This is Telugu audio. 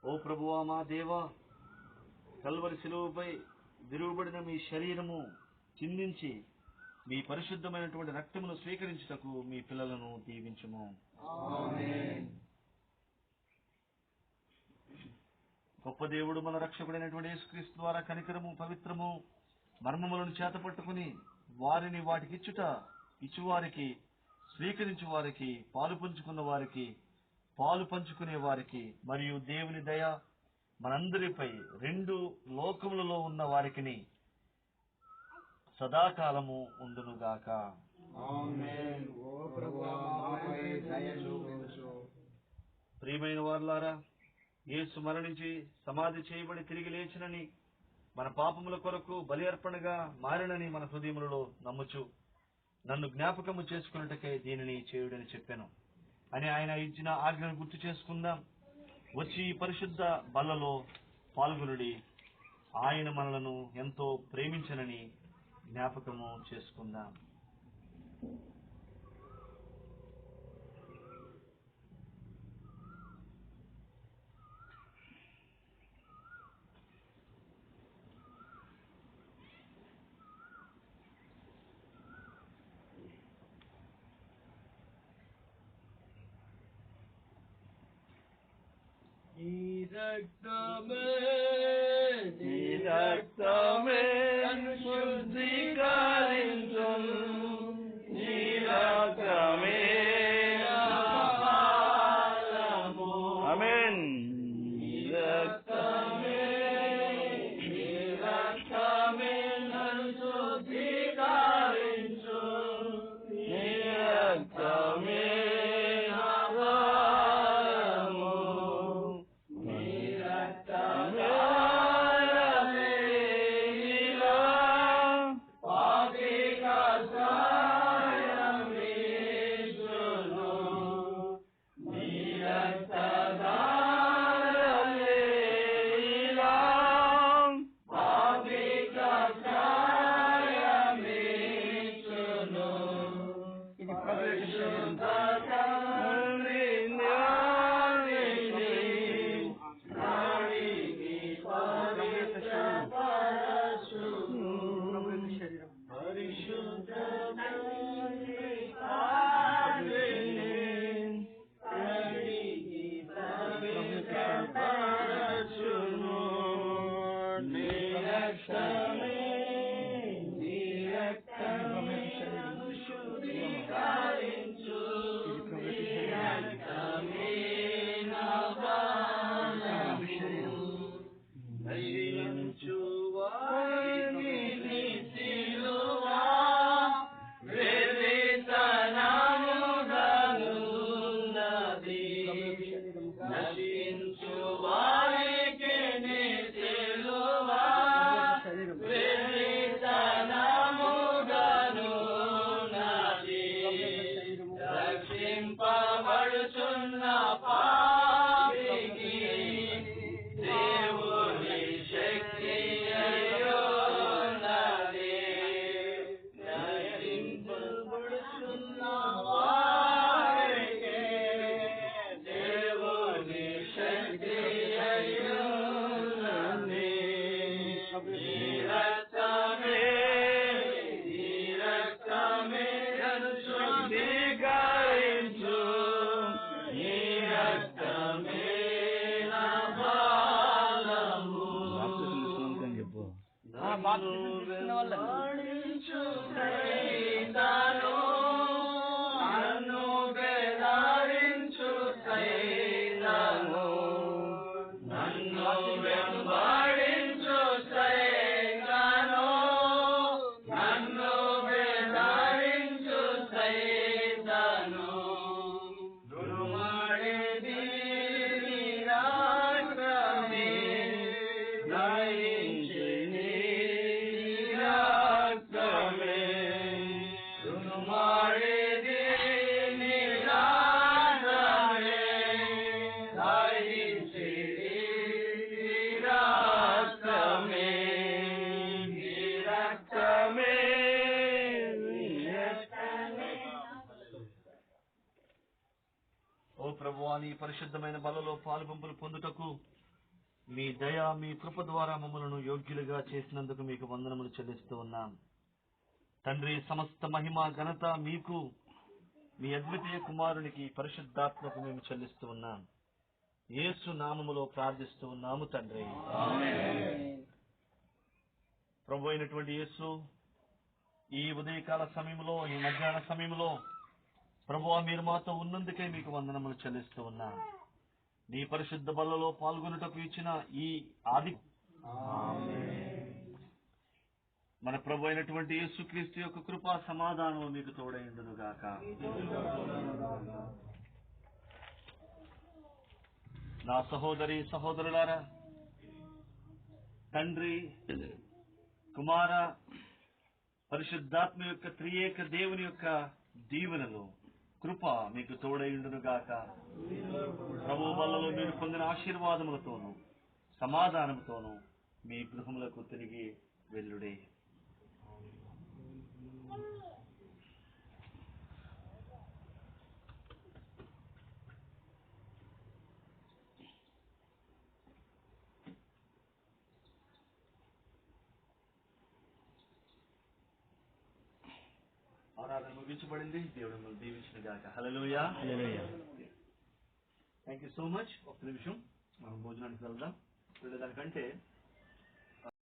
ఓ ప్రభువా మా దేవా, కల్వరి శిలువపై విరువబడిన మీ శరీరము చిందించి మీ పరిశుద్ధమైనటువంటి రక్తమును స్వీకరించుటకు మీ పిల్లలను దీవించుము. ఆమేన్. గొప్ప దేవుడు మన రక్షకుడైనటువంటి యేసుక్రీస్తు ద్వారా కనికరము, పవిత్రము, మర్మములను చేతపట్టుకుని వారిని వాటికిచ్చుట, ఇచ్చువారికి, స్వీకరించు వారికి, పాలు పంచుకున్న వారికి, పాలు పంచుకునే వారికి మరియు దేవుని దయ మనందరిపై రెండు లోకములలో ఉన్న వారికిని సదాకాలము ఉండునుగాక. ఆమేన్. ఓ ప్రభువా మాపై దయ చూపించు. ప్రియమైన వారులారా, యేసు మరణించి సమాధి చేయబడి తిరిగి లేచినని, మన పాపముల కొరకు బలి అర్పణగా మారినని మన హృదయములలో నమ్ముచు నన్ను జ్ఞాపకము చేసుకున్నట్టుకై దీనిని చేయుడని చెప్పాను అని ఆయన ఇచ్చిన ఆజ్ఞను గుర్తు చేసుకుందాం. వచ్చి ఈ పరిశుద్ధ బల్లలో పాల్గొనుడి. ఆయన మనలను ఎంతో ప్రేమించనని జ్ఞాపకము చేసుకుందాం. నీ రక్తమే నన్ను శుద్ధీకరించును. నీ రక్తమే నా పాపము. ఆమేన్. నీ రక్తమే నన్ను శుద్ధీకరించును. నీ రక్తమే ఓ ప్రభువా, నీ పరిశుద్ధమైన బలలో పాలు పంపులు పొందుటకు మీ దయ మీ కృప ద్వారా మమ్మలను యోగ్యులుగా చేసినందుకు మీకు వందనములు చెల్లిస్తూ ఉన్నాం తండ్రి. సమస్త మహిమ ఘనత మీకు, మీ అద్వితీయ కుమారునికి పరిశుద్ధాత్మకు మేము చెల్లిస్తూ ఉన్నాం. యేసు నామములో ప్రార్థిస్తూ ఉన్నాము తండ్రి. ప్రభు అయినటువంటి యేసు, ఈ ఉదయకాల సమయంలో, ఈ మధ్యాహ్న సమయంలో ప్రభువా మీరు మాతో ఉన్నందుకే మీకు వందనములు చెల్లిస్తూ ఉన్నాం. నీ పరిశుద్ధ బల్లలో పాల్గొనుటకు ఇచ్చిన ఈ ఆది మన ప్రభు అయినటువంటి యేసుక్రీస్తు యొక్క కృపా సమాధానం మీకు తోడైండును గాక. నా సహోదరి సహోదరులారా, తండ్రి, కుమార, పరిశుద్ధాత్మ యొక్క త్రియేక దేవుని యొక్క దీవెనలు, కృప మీకు తోడైండును గాక. ప్రభు వల్లలో మీరు పొందిన ఆశీర్వాదములతోనూ సమాధానంతోనూ మీ గృహములకు తిరిగి వెళ్ళుడే. ఆరాధన ముగించబడింది. దేవుడు మిమ్మల్ని దీవించిన గాక. Hallelujah. Thank you so much. ఒక్క నిమిషం మనం భోజనానికి వెళ్దాం. వెళ్ళేదానికంటే